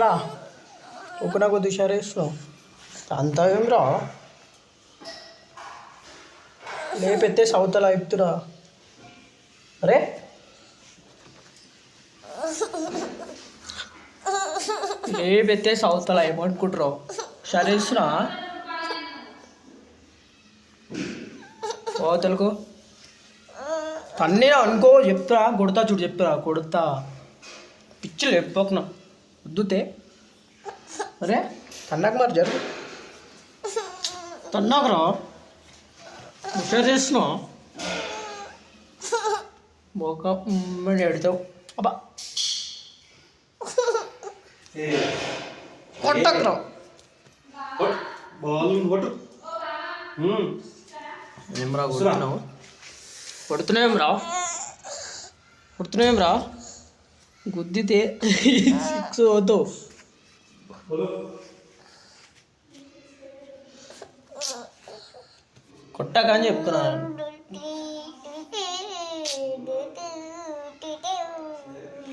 రా ఉప్పు నాకు దిశారేస్తున్నావు అంతా ఏం రా లేపెత్తే సౌతలా చెప్తురా అరే లేపెత్తే సౌతలా ఏమనుకుంటురావు సరేస్తున్నా ఓ తెలుగు తన్నే అనుకో చెప్తా కొడతా చూడు చెప్తా కొడతా పిచ్చి లేకపోకున్నా వద్దుతే అరే తన్నాక మరి జరుగు తన్నాకరా హుషారు చేస్తున్నావు బోక ఎడతావు అబ్బా కొట్టకరా ఏమరా కొడుతున్నావు కొడుతున్నావేం రా గుద్దితే 6 అవుతావు కొట్టాక అని చెప్తున్నాను